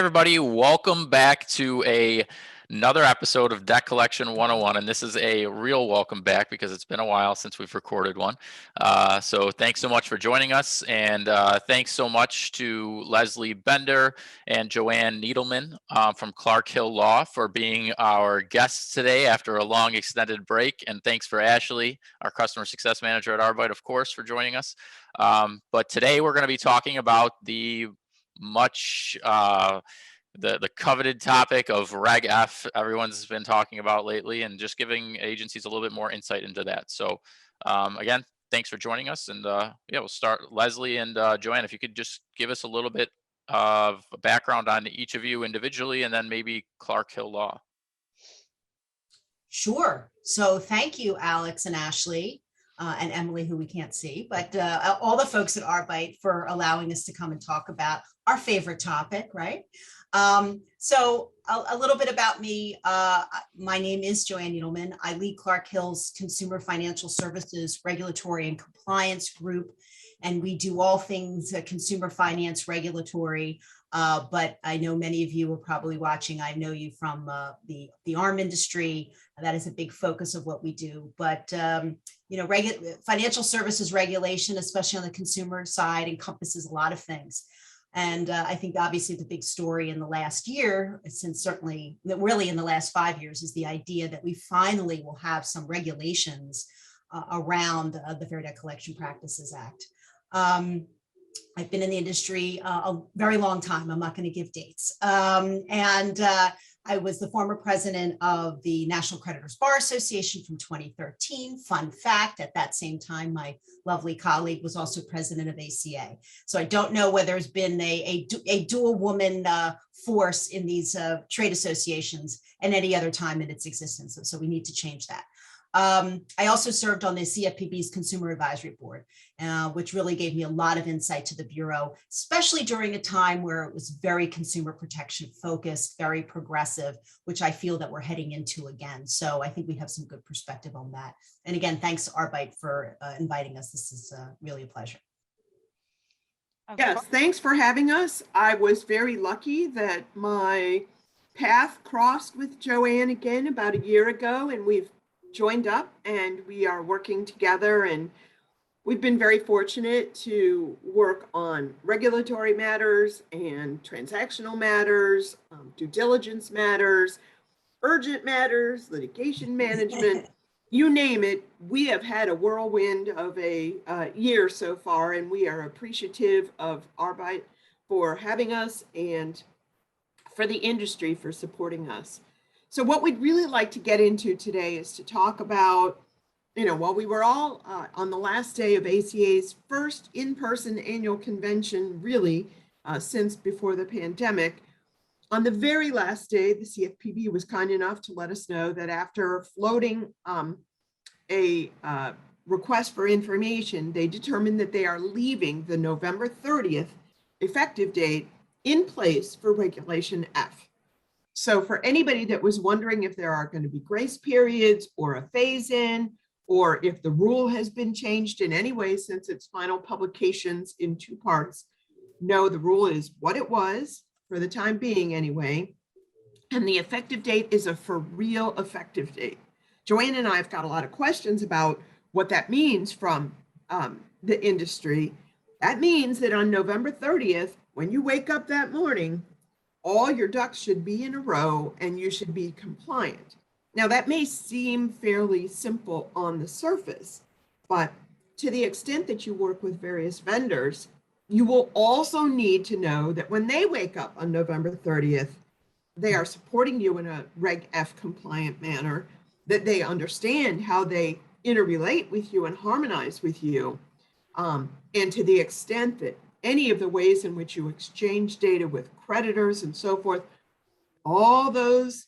everybody, welcome back to another episode of Debt Collection 101, and this is a real welcome back because it's been a while since we've recorded one. So thanks so much for joining us, and thanks so much to Leslie Bender and Joann Needleman from Clark Hill Law for being our guests today after a long extended break, and thanks for Ashley, our Customer Success Manager at Arbite, of course, for joining us. But today we're going to be talking about the coveted topic of Reg F everyone's been talking about lately, and just giving agencies a little bit more insight into that. So again, thanks for joining us, and we'll start. Leslie and Joann, if you could just give us a little bit of a background on each of you individually, and then maybe Clark Hill Law. Sure. So thank you, Alex and Ashley. And Emily, who we can't see, but all the folks at Arbite for allowing us to come and talk about our favorite topic, right? So a little bit about me. My name is Joann Needleman. I lead Clark Hill's Consumer Financial Services Regulatory and Compliance Group, and we do all things consumer finance regulatory. But I know many of you are probably watching. I know you from the ARM industry. That is a big focus of what we do. But financial services regulation, especially on the consumer side, encompasses a lot of things. And I think obviously the big story in the last year, since certainly really in the last 5 years, is the idea that we finally will have some regulations around the Fair Debt Collection Practices Act. I've been in the industry a very long time. I'm not going to give dates. I was the former president of the National Creditors Bar Association from 2013. Fun fact, at that same time, my lovely colleague was also president of ACA. So I don't know whether there's been a dual woman force in these trade associations and any other time in its existence. So we need to change that. I also served on the CFPB's Consumer Advisory Board, which really gave me a lot of insight to the Bureau, especially during a time where it was very consumer protection focused, very progressive, which I feel that we're heading into again. So I think we have some good perspective on that. And again, thanks to Arbite for inviting us. This is really a pleasure. Yes, thanks for having us. I was very lucky that my path crossed with Joann again about a year ago, and we've joined up and we are working together, and we've been very fortunate to work on regulatory matters and transactional matters, due diligence matters, urgent matters, litigation management, you name it. We have had a whirlwind of a year so far, and we are appreciative of Arbite for having us and for the industry for supporting us. So what we'd really like to get into today is to talk about, while we were all on the last day of ACA's first in-person annual convention, really, since before the pandemic, on the very last day, the CFPB was kind enough to let us know that after floating a request for information, they determined that they are leaving the November 30th effective date in place for Regulation F. So for anybody that was wondering if there are going to be grace periods or a phase-in, or if the rule has been changed in any way since its final publications in 2 parts, no, the rule is what it was for the time being anyway. And the effective date is a for real effective date. Joann and I have got a lot of questions about what that means from the industry. That means that on November 30th, when you wake up that morning, all your ducks should be in a row and you should be compliant. Now, that may seem fairly simple on the surface, but to the extent that you work with various vendors, you will also need to know that when they wake up on November 30th, they are supporting you in a Reg F compliant manner, that they understand how they interrelate with you and harmonize with you. And to the extent that any of the ways in which you exchange data with creditors and so forth, all those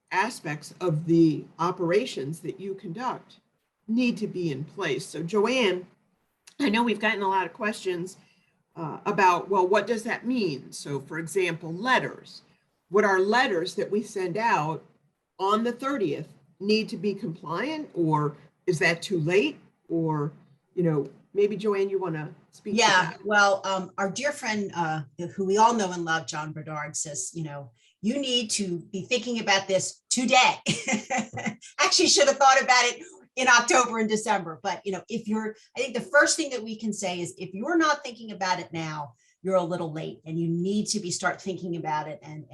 aspects of the operations that you conduct need to be in place. So Joann, I know we've gotten a lot of questions about, well, what does that mean? So for example, letters. Would our letters that we send out on the 30th need to be compliant, or is that too late? Or, maybe Joann, you want to speak to Yeah, that? well, our dear friend, who we all know and love, John Bernard, says, you need to be thinking about this today. Actually, should have thought about it in October and December. But, I think the first thing that we can say is if you're not thinking about it now, you're a little late, and you need to start thinking about it and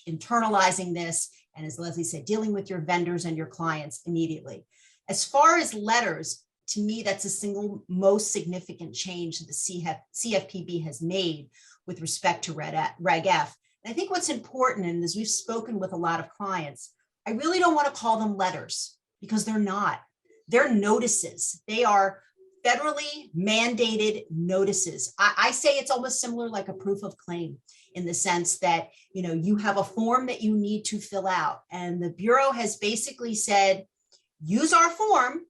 internalizing this. And as Leslie said, dealing with your vendors and your clients immediately. As far as letters, to me, that's the single most significant change that the CFPB has made with respect to Reg F. And I think what's important, and as we've spoken with a lot of clients, I really don't want to call them letters because they're not. They're notices. They are federally mandated notices. I say it's almost similar like a proof of claim in the sense that, you have a form that you need to fill out. And the Bureau has basically said, use our form.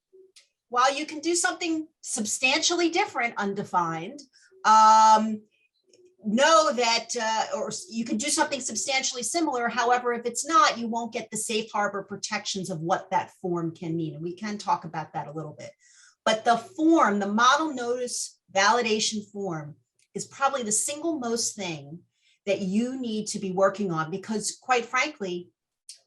While you can do something substantially different, undefined, know that, or you can do something substantially similar. However, if it's not, you won't get the safe harbor protections of what that form can mean. And we can talk about that a little bit. But the form, the model notice validation form, is probably the single most thing that you need to be working on, because quite frankly,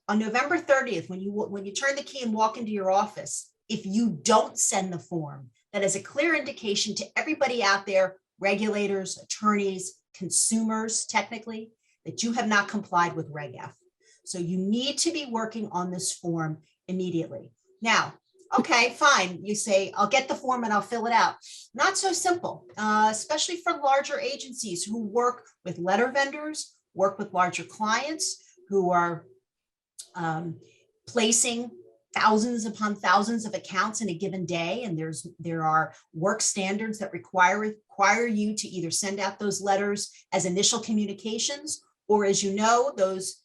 on November 30th, when you turn the key and walk into your office, if you don't send the form, that is a clear indication to everybody out there, regulators, attorneys, consumers, technically, that you have not complied with Reg F. So you need to be working on this form immediately. Now, okay, fine. You say, I'll get the form and I'll fill it out. Not so simple, especially for larger agencies who work with letter vendors, work with larger clients who are placing thousands upon thousands of accounts in a given day. And there are work standards that require you to either send out those letters as initial communications, or as you know, those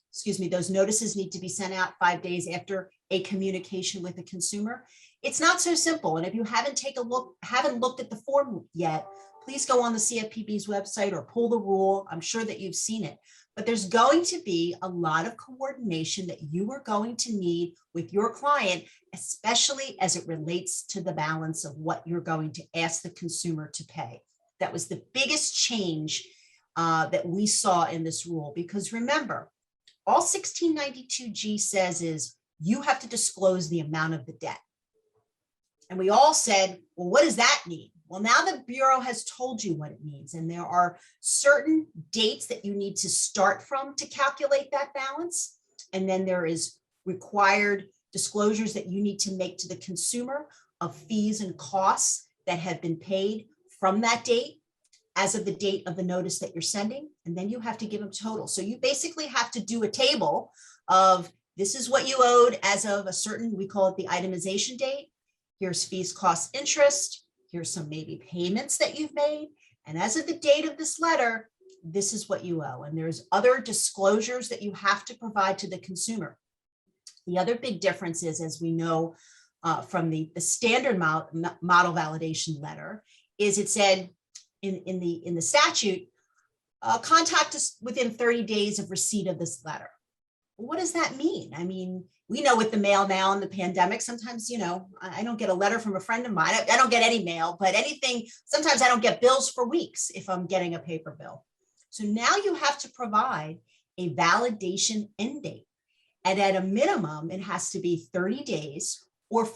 notices need to be sent out 5 days after a communication with a consumer. It's not so simple. And if you haven't looked at the form yet, please go on the CFPB's website or pull the rule. I'm sure that you've seen it. But there's going to be a lot of coordination that you are going to need with your client, especially as it relates to the balance of what you're going to ask the consumer to pay. That was the biggest change that we saw in this rule, because remember, all 1692G says is you have to disclose the amount of the debt. And we all said, well, what does that mean? Well, now the Bureau has told you what it means, and there are certain dates that you need to start from to calculate that balance. And then there is required disclosures that you need to make to the consumer of fees and costs that have been paid from that date as of the date of the notice that you're sending. And then you have to give them total. So you basically have to do a table of this is what you owed as of a certain, we call it the itemization date. Here's fees, costs, interest. Here's some maybe payments that you've made. And as of the date of this letter, this is what you owe. And there's other disclosures that you have to provide to the consumer. The other big difference is, as we know from the standard model validation letter, is it said in the statute, contact us within 30 days of receipt of this letter. What does that mean? I mean, we know with the mail now in the pandemic, sometimes, I don't get a letter from a friend of mine. I don't get any mail, but anything, sometimes I don't get bills for weeks if I'm getting a paper bill. So now you have to provide a validation end date. And at a minimum, it has to be 30 days or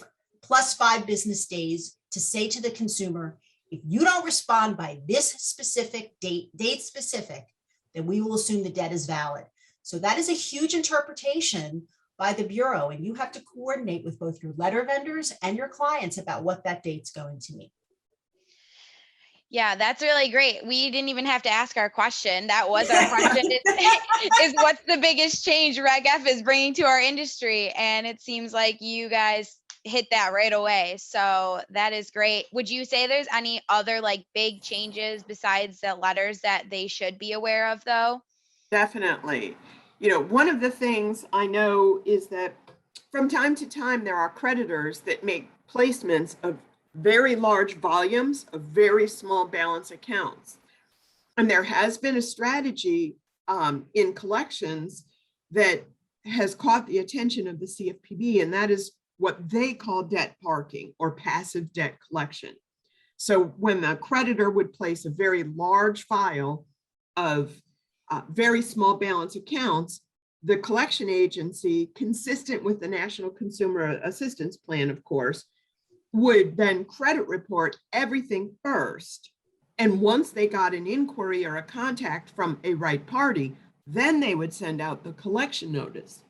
plus 5 business days to say to the consumer, if you don't respond by this specific date specific, then we will assume the debt is valid. So that is a huge interpretation by the Bureau, and you have to coordinate with both your letter vendors and your clients about what that date's going to mean. Yeah, that's really great. We didn't even have to ask our question. That was our question is what's the biggest change Reg F is bringing to our industry? And it seems like you guys hit that right away. So that is great. Would you say there's any other big changes besides the letters that they should be aware of though? Definitely. One of the things I know is that from time to time, there are creditors that make placements of very large volumes of very small balance accounts. And there has been a strategy in collections that has caught the attention of the CFPB, and that is what they call debt parking or passive debt collection. So when the creditor would place a very large file of very small balance accounts, the collection agency, consistent with the National Consumer Assistance Plan, of course, would then credit report everything first. And once they got an inquiry or a contact from a right party, then they would send out the collection notice.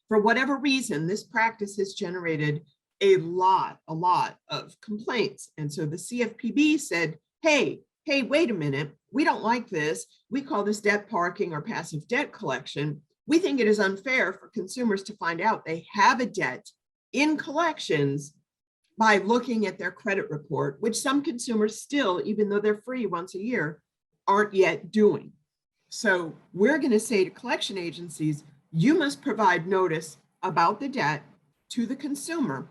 For whatever reason, this practice has generated a lot of complaints. And so the CFPB said, hey, wait a minute, we don't like this. We call this debt parking or passive debt collection. We think it is unfair for consumers to find out they have a debt in collections by looking at their credit report, which some consumers still, even though they're free once a year, aren't yet doing. So we're going to say to collection agencies, you must provide notice about the debt to the consumer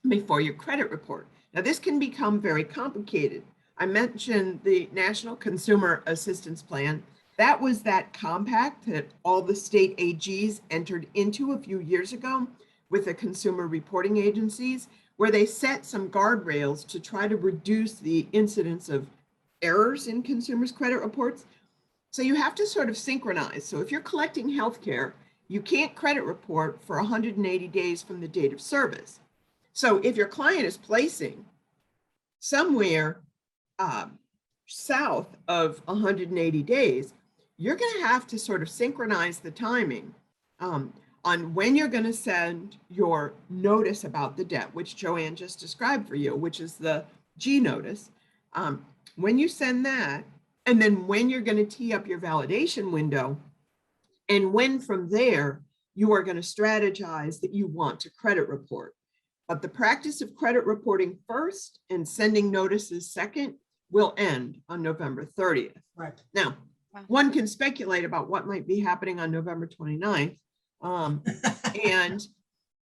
before your credit report. Now, this can become very complicated. I mentioned the National Consumer Assistance Plan. That was that compact that all the state AGs entered into a few years ago with the consumer reporting agencies, where they set some guardrails to try to reduce the incidence of errors in consumers' credit reports. So you have to sort of synchronize. So if you're collecting healthcare, you can't credit report for 180 days from the date of service. So if your client is placing somewhere south of 180 days, you're going to have to sort of synchronize the timing on when you're going to send your notice about the debt, which Joann just described for you, which is the G notice. When you send that, and then when you're going to tee up your validation window, and when from there you are going to strategize that you want to credit report. But the practice of credit reporting first and sending notices second will end on November 30th. Right. Now, one can speculate about what might be happening on November 29th. And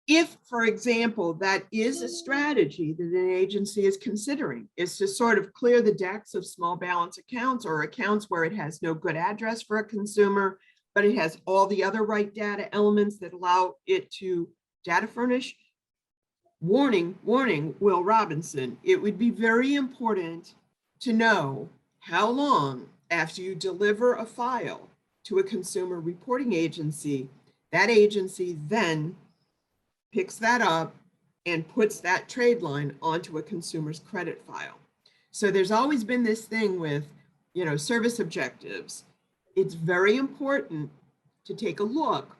if, for example, that is a strategy that an agency is considering, is to sort of clear the decks of small balance accounts or accounts where it has no good address for a consumer, but it has all the other right data elements that allow it to data furnish. Warning, Will Robinson, it would be very important to know how long after you deliver a file to a consumer reporting agency, that agency then picks that up and puts that trade line onto a consumer's credit file. So there's always been this thing with, service objectives. It's very important to take a look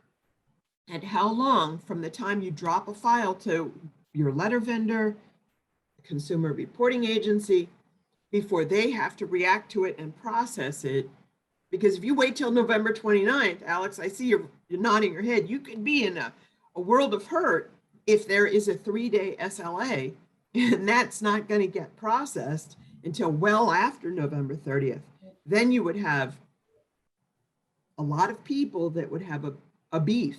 at how long from the time you drop a file to your letter vendor, consumer reporting agency, before they have to react to it and process it. Because if you wait till November 29th, Alex, I see you're nodding your head, you could be in a world of hurt if there is a 3-day SLA, and that's not going to get processed until well after November 30th. Then you would have a lot of people that would have a beef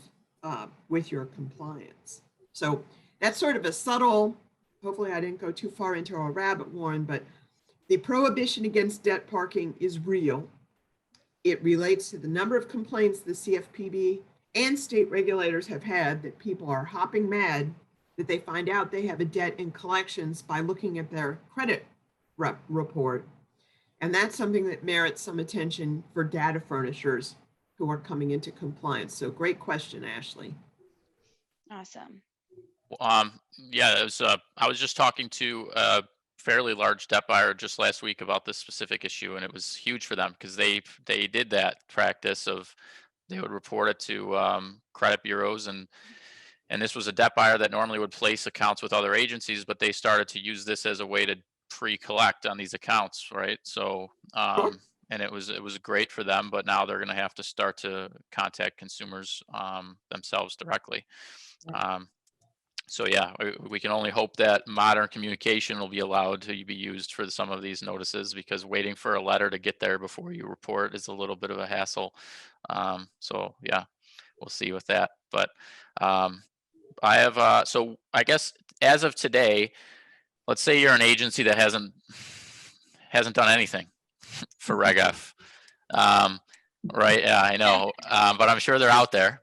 with your compliance. So that's sort of a subtle, hopefully I didn't go too far into a rabbit warren, but the prohibition against debt parking is real. It relates to the number of complaints the CFPB and state regulators have had that people are hopping mad that they find out they have a debt in collections by looking at their credit report. And that's something that merits some attention for data furnishers who are coming into compliance. So great question, Ashley. Awesome. Yeah, it was, I was just talking to a fairly large debt buyer just last week about this specific issue, and it was huge for them because they did that practice of they would report it to credit bureaus, and this was a debt buyer that normally would place accounts with other agencies, but they started to use this as a way to pre-collect on these accounts, right? So and it was great for them, but now they're going to have to start to contact consumers themselves directly. So yeah, we can only hope that modern communication will be allowed to be used for some of these notices, because waiting for a letter to get there before you report is a little bit of a hassle. So yeah, we'll see with that. But I have, so I guess as of today, let's say you're an agency that hasn't done anything for Reg F. Right, yeah, I know, but I'm sure they're out there.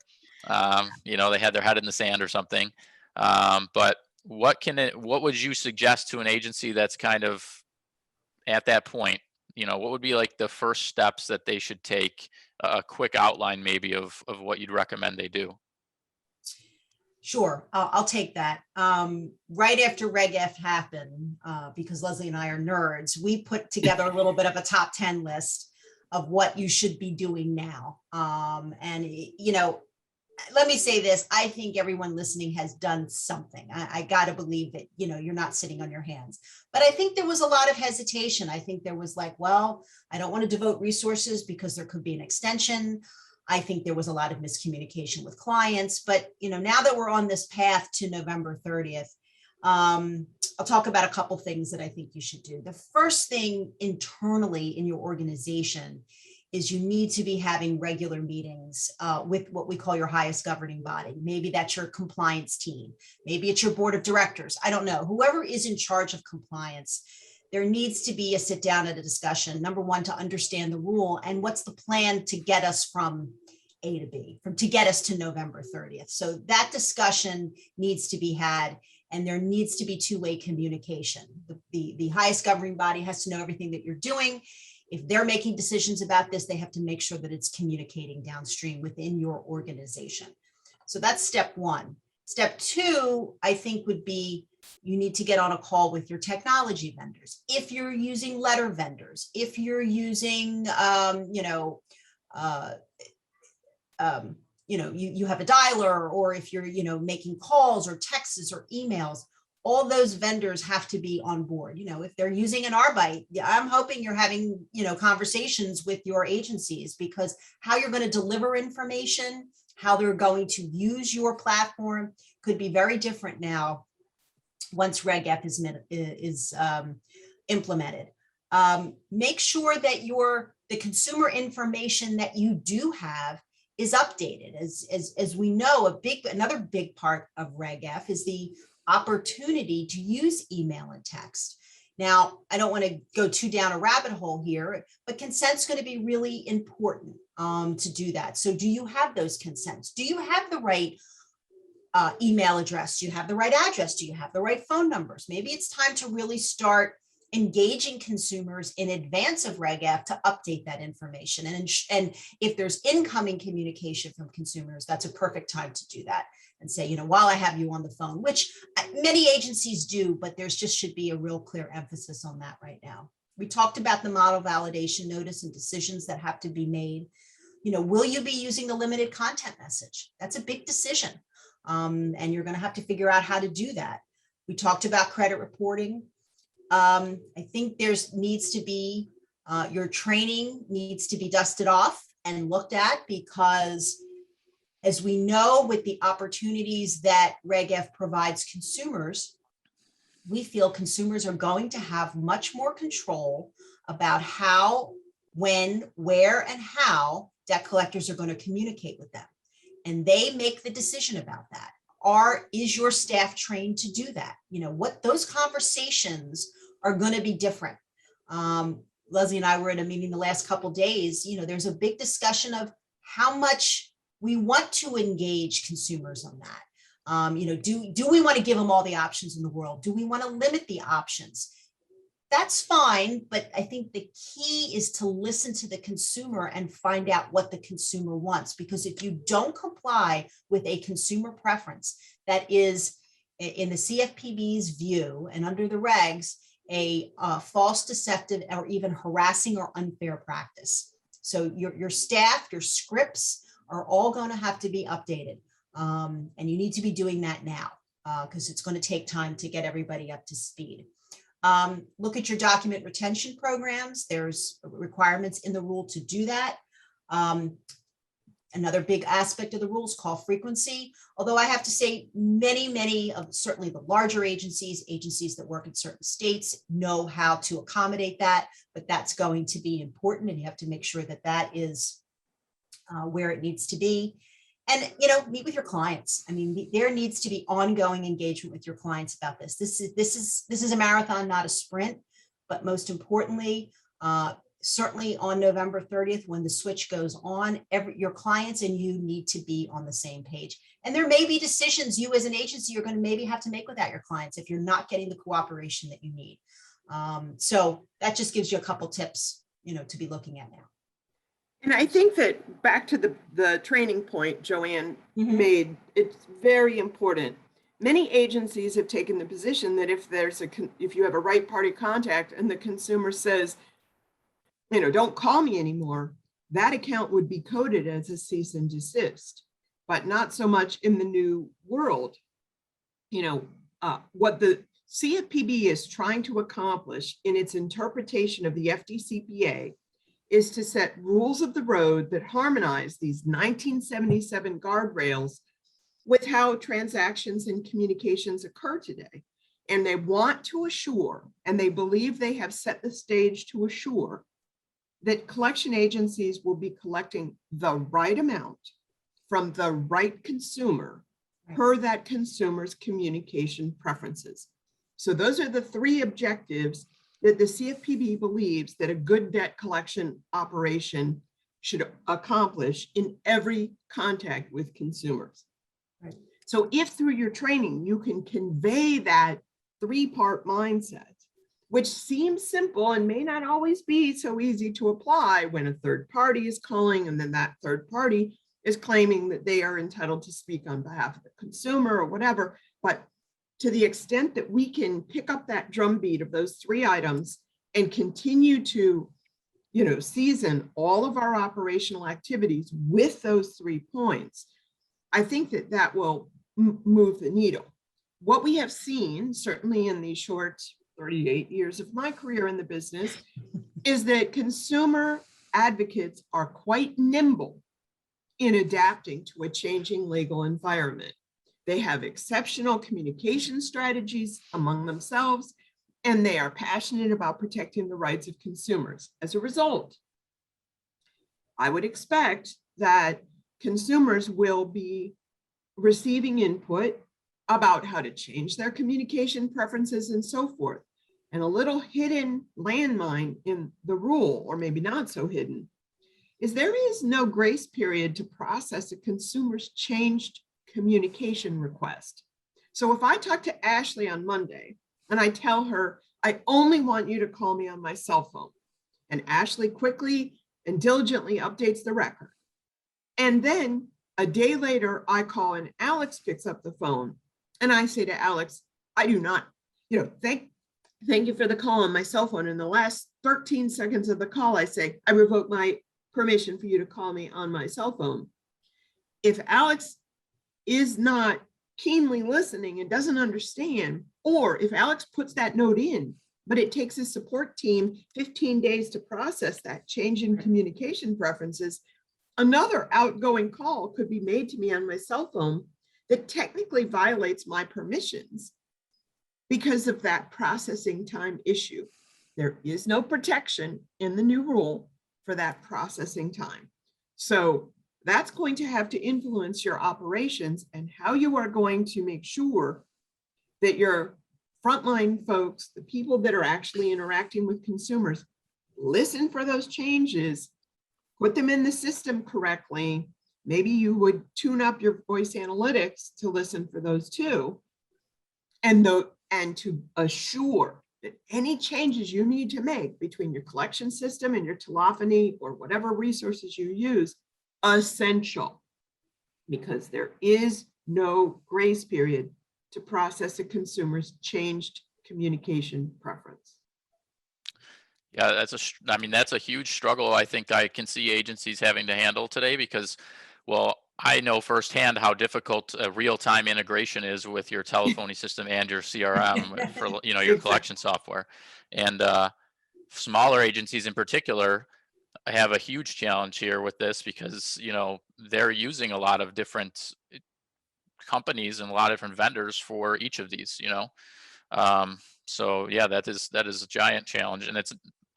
They had their head in the sand or something. But what would you suggest to an agency that's kind of at that point? What would be like the first steps that they should take? A quick outline maybe of what you'd recommend they do. Sure, I'll take that. Right after Reg F happened, because Leslie and I are nerds, we put together a little bit of a top 10 list of what you should be doing now. And, let me say this, I think everyone listening has done something. I got to believe that, you're not sitting on your hands. But I think there was a lot of hesitation. I think there was like, well, I don't want to devote resources because there could be an extension. I think there was a lot of miscommunication with clients. But, now that we're on this path to November 30th, I'll talk about a couple things that I think you should do. The first thing internally in your organization is you need to be having regular meetings with what we call your highest governing body. Maybe that's your compliance team. Maybe it's your board of directors. I don't know. Whoever is in charge of compliance, there needs to be a sit down and a discussion. Number one, to understand the rule and what's the plan to get us from A to B, to get us to November 30th. So that discussion needs to be had, and there needs to be two-way communication. The highest governing body has to know everything that you're doing. If they're making decisions about this, they have to make sure that it's communicating downstream within your organization. So that's step one. Step two, I think, would be you need to get on a call with your technology vendors. If you're using letter vendors, if you're using, you have a dialer, or if you're, making calls or texts or emails, all those vendors have to be on board. If they're using an Arbite, I'm hoping you're having, conversations with your agencies, because how you're going to deliver information, how they're going to use your platform could be very different now once Reg F is implemented. Make sure that the consumer information that you do have is updated. As we know, another big part of Reg F is the opportunity to use email and text. Now, I don't want to go too down a rabbit hole here, but consent's going to be really important to do that. So do you have those consents? Do you have the right email address? Do you have the right address? Do you have the right phone numbers? Maybe it's time to really start engaging consumers in advance of Reg F to update that information. And if there's incoming communication from consumers, that's a perfect time to do that and say, while I have you on the phone, which many agencies do, but there's just should be a real clear emphasis on that right now. We talked about the model validation notice and decisions that have to be made. Will you be using the limited content message? That's a big decision. And you're going to have to figure out how to do that. We talked about credit reporting. I think needs to be, your training needs to be dusted off and looked at, because as we know, with the opportunities that Reg F provides consumers, we feel consumers are going to have much more control about how, when, where, and how debt collectors are going to communicate with them. And they make the decision about that. Is your staff trained to do that? What those conversations are going to be different. Leslie and I were in a meeting the last couple of days. There's a big discussion of how much we want to engage consumers on that. Do we want to give them all the options in the world? Do we want to limit the options? That's fine, but I think the key is to listen to the consumer and find out what the consumer wants. Because if you don't comply with a consumer preference that is, in the CFPB's view and under the regs, a false, deceptive, or even harassing or unfair practice. So your staff, your scripts are all going to have to be updated. And you need to be doing that now, because it's going to take time to get everybody up to speed. Look at your document retention programs. There's requirements in the rule to do that. Another big aspect of the rules, call frequency. Although I have to say many of certainly the larger agencies that work in certain states know how to accommodate that, but that's going to be important, and you have to make sure that that is where it needs to be. And, meet with your clients. I mean, there needs to be ongoing engagement with your clients about this. This is a marathon, not a sprint. But most importantly, certainly on November 30th, when the switch goes on, your clients and you need to be on the same page. And there may be decisions you as an agency are going to maybe have to make without your clients if you're not getting the cooperation that you need. So that just gives you a couple tips, to be looking at now. And I think that back to the training point Joann made, it's very important. Many agencies have taken the position that if you have a right party contact and the consumer says, don't call me anymore, that account would be coded as a cease and desist, but not so much in the new world. What the CFPB is trying to accomplish in its interpretation of the FDCPA is to set rules of the road that harmonize these 1977 guardrails with how transactions and communications occur today. And they want to assure, and they believe they have set the stage to assure, that collection agencies will be collecting the right amount from the right consumer per that consumer's communication preferences. So those are the three objectives that the CFPB believes that a good debt collection operation should accomplish in every contact with consumers. Right. So if through your training, you can convey that three-part mindset, which seems simple and may not always be so easy to apply when a third party is calling and then that third party is claiming that they are entitled to speak on behalf of the consumer or whatever. But to the extent that we can pick up that drumbeat of those three items and continue to, season all of our operational activities with those 3 points, I think that will move the needle. What we have seen, certainly in the short 38 years of my career in the business, is that consumer advocates are quite nimble in adapting to a changing legal environment. They have exceptional communication strategies among themselves, and they are passionate about protecting the rights of consumers. As a result, I would expect that consumers will be receiving input about how to change their communication preferences and so forth. And a little hidden landmine in the rule, or maybe not so hidden, is there is no grace period to process a consumer's changed communication request. So if I talk to Ashley on Monday and I tell her, I only want you to call me on my cell phone, and Ashley quickly and diligently updates the record, and then a day later I call and Alex picks up the phone and I say to Alex, I do not, thank you for the call on my cell phone. In the last 13 seconds of the call, I say, I revoke my permission for you to call me on my cell phone. If Alex is not keenly listening and doesn't understand, or if Alex puts that note in, but it takes his support team 15 days to process that change in communication preferences, another outgoing call could be made to me on my cell phone that technically violates my permissions because of that processing time issue. There is no protection in the new rule for that processing time. So that's going to have to influence your operations and how you are going to make sure that your frontline folks, the people that are actually interacting with consumers, listen for those changes, put them in the system correctly. Maybe you would tune up your voice analytics to listen for those too. And to assure that any changes you need to make between your collection system and your telephony or whatever resources you use, essential, because there is no grace period to process a consumer's changed communication preference. Yeah, that's a huge struggle I think I can see agencies having to handle today because, well, I know firsthand how difficult a real-time integration is with your telephony system and your CRM for your collection software. And smaller agencies in particular have a huge challenge here with this because they're using a lot of different companies and a lot of different vendors for each of these. So yeah, that is a giant challenge, and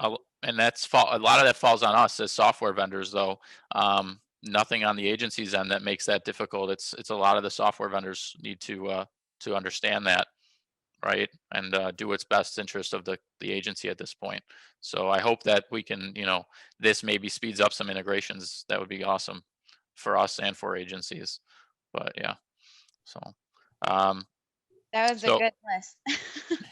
a lot of that falls on us as software vendors, though. Nothing on the agency's end that makes that difficult. It's a lot of the software vendors need to understand that, right? And do what's best interest of the agency at this point. So I hope that we can, this maybe speeds up some integrations. That would be awesome for us and for agencies. But yeah, so That was a so good list.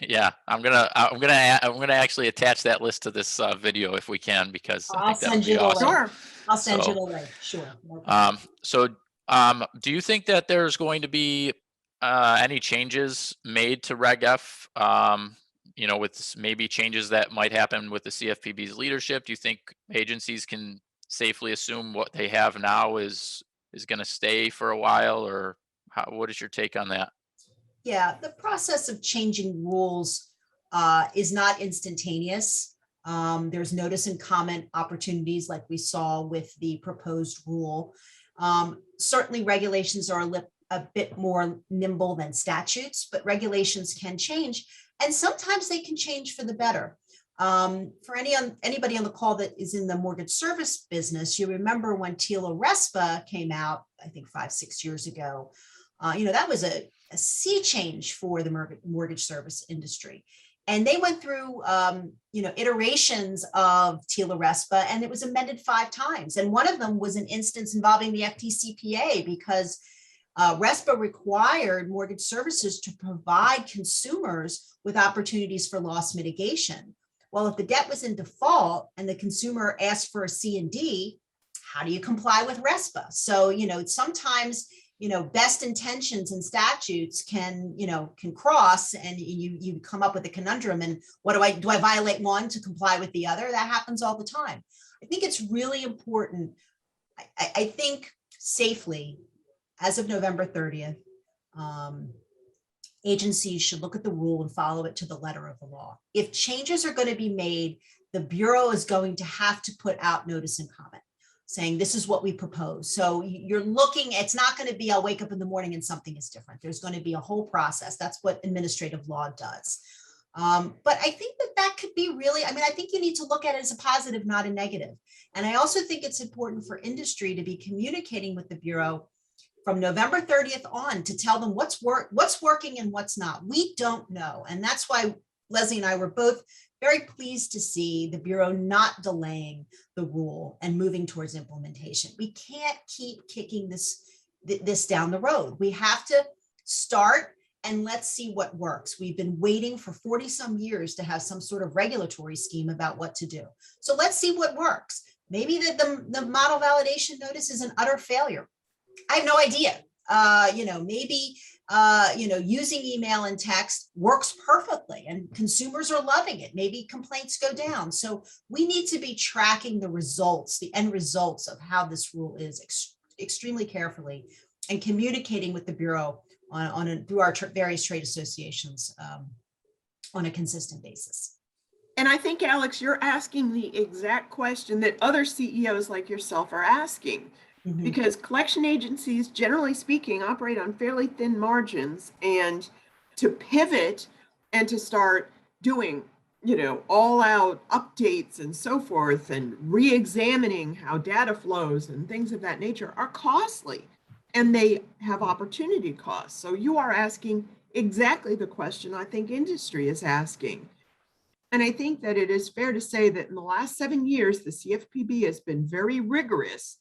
yeah, I'm gonna actually attach that list to this video if we can, because I I'll think that would send be you the link. awesome. Sure. I'll send you So, the link. Sure. No problem. So, do you think that there's going to be any changes made to Reg F? With maybe changes that might happen with the CFPB's leadership? Do you think agencies can safely assume what they have now is going to stay for a while, or what is your take on that? Yeah, the process of changing rules is not instantaneous. There's notice and comment opportunities like we saw with the proposed rule. Certainly regulations are a bit more nimble than statutes, but regulations can change, and sometimes they can change for the better. For anybody on the call that is in the mortgage service business, you remember when TILA RESPA came out, I think 5-6 years ago. That was a sea change for the mortgage service industry. And they went through, iterations of TILA RESPA, and it was amended 5 times. And one of them was an instance involving the FDCPA, because RESPA required mortgage services to provide consumers with opportunities for loss mitigation. Well, if the debt was in default and the consumer asked for a C&D, how do you comply with RESPA? So, sometimes best intentions and statutes can cross, and you come up with a conundrum. And what do I violate one to comply with the other? That happens all the time. I think it's really important. I think safely, as of November 30th, agencies should look at the rule and follow it to the letter of the law. If changes are going to be made, the Bureau is going to have to put out notice and comment saying this is what we propose. So you're looking, it's not going to be I'll wake up in the morning and something is different. There's going to be a whole process. That's what administrative law does. But I think that could be really, I think you need to look at it as a positive, not a negative. And I also think it's important for industry to be communicating with the Bureau from November 30th on to tell them what's working and what's not. We don't know. And that's why Leslie and I were both very pleased to see the Bureau not delaying the rule and moving towards implementation. We can't keep kicking this down the road. We have to start and let's see what works. We've been waiting for 40 some years to have some sort of regulatory scheme about what to do. So let's see what works. Maybe the model validation notice is an utter failure. I have no idea. Maybe using email and text works perfectly and consumers are loving it. Maybe complaints go down. So we need to be tracking the results, the end results of how this rule is extremely carefully, and communicating with the Bureau through our various trade associations on a consistent basis. And I think, Alex, you're asking the exact question that other CEOs like yourself are asking. Mm-hmm. Because collection agencies, generally speaking, operate on fairly thin margins, and to pivot and to start doing, all out updates and so forth, and re-examining how data flows and things of that nature are costly, and they have opportunity costs. So you are asking exactly the question I think industry is asking. And I think that it is fair to say that in the last 7 years, the CFPB has been very rigorous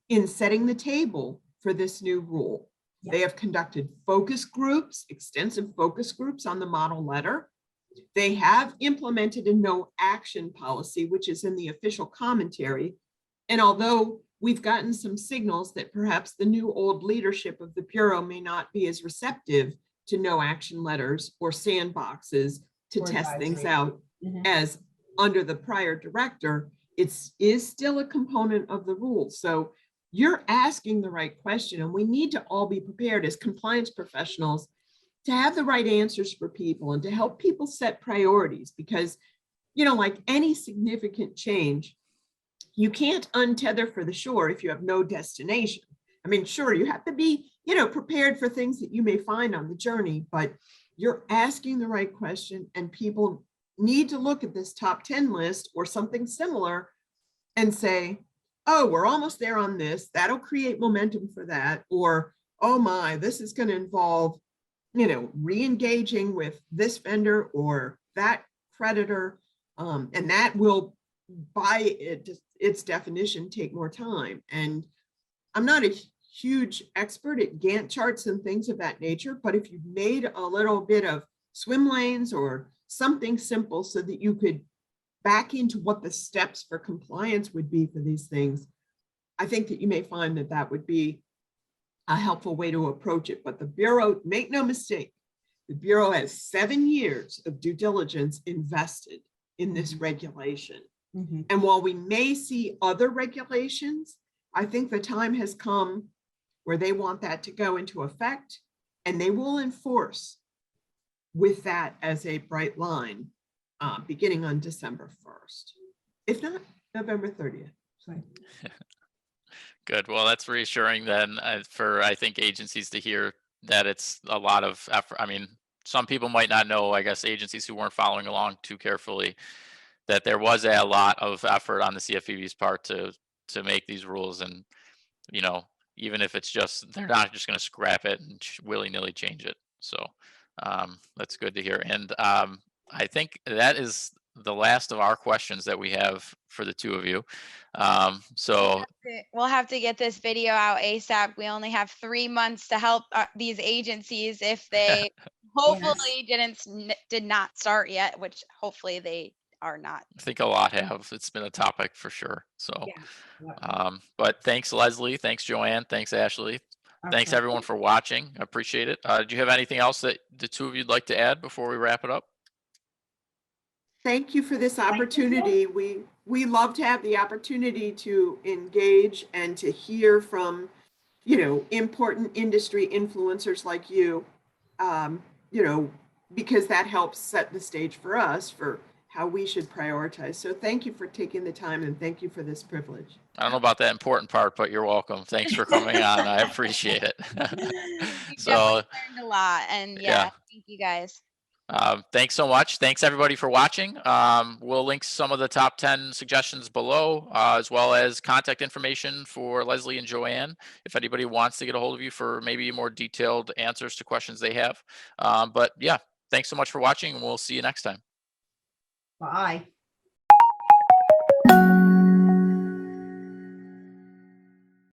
in setting the table for this new rule. Yeah. They have conducted focus groups, extensive focus groups on the model letter. They have implemented a no action policy, which is in the official commentary. And although we've gotten some signals that perhaps the new old leadership of the Bureau may not be as receptive to no action letters or sandboxes to test things out as under the prior director, it is still a component of the rule. So you're asking the right question, and we need to all be prepared as compliance professionals to have the right answers for people and to help people set priorities, because, like any significant change, you can't untether for the shore if you have no destination. Sure, you have to be, prepared for things that you may find on the journey, but you're asking the right question, and people need to look at this top 10 list or something similar and say, oh, we're almost there on this. That'll create momentum for that. Or, oh my, this is going to involve re-engaging with this vendor or that creditor, and that will, by its definition, take more time. And I'm not a huge expert at Gantt charts and things of that nature, but if you've made a little bit of swim lanes or something simple so that you could back into what the steps for compliance would be for these things, I think that you may find that that would be a helpful way to approach it. But the Bureau, make no mistake, the Bureau has 7 years of due diligence invested in this regulation. Mhm. And while we may see other regulations, I think the time has come where they want that to go into effect, and they will enforce with that as a bright line, beginning on December 1st, if not November 30th. Right. Good. Well, that's reassuring then for, I think, agencies to hear that it's a lot of effort. I mean, some people might not know, I guess, agencies who weren't following along too carefully, that there was a lot of effort on the CFPB's part to make these rules. And, even if it's just, they're not just going to scrap it and willy-nilly change it. So that's good to hear. And I think that is the last of our questions that we have for the two of you. So We'll have to get this video out ASAP. We only have 3 months to help these agencies if they hopefully did not start yet, which hopefully they are not. I think a lot have. It's been a topic for sure. So, Yeah. but thanks, Leslie. Thanks, Joann. Thanks, Ashley. Thanks, Okay. everyone, for watching. I appreciate it. Do you have anything else that the two of you'd like to add before we wrap it up? Thank you for this opportunity. We love to have the opportunity to engage and to hear from, important industry influencers like you, because that helps set the stage for us for how we should prioritize. So thank you for taking the time, and thank you for this privilege. I don't know about that important part, but you're welcome. Thanks for coming on. I appreciate it. We So, definitely learned a lot, and yeah. thank you guys. Thanks so much. Thanks everybody for watching. We'll link some of the top 10 suggestions below, as well as contact information for Leslie and Joann, if anybody wants to get a hold of you for maybe more detailed answers to questions they have. But yeah, thanks so much for watching, and we'll see you next time. Bye.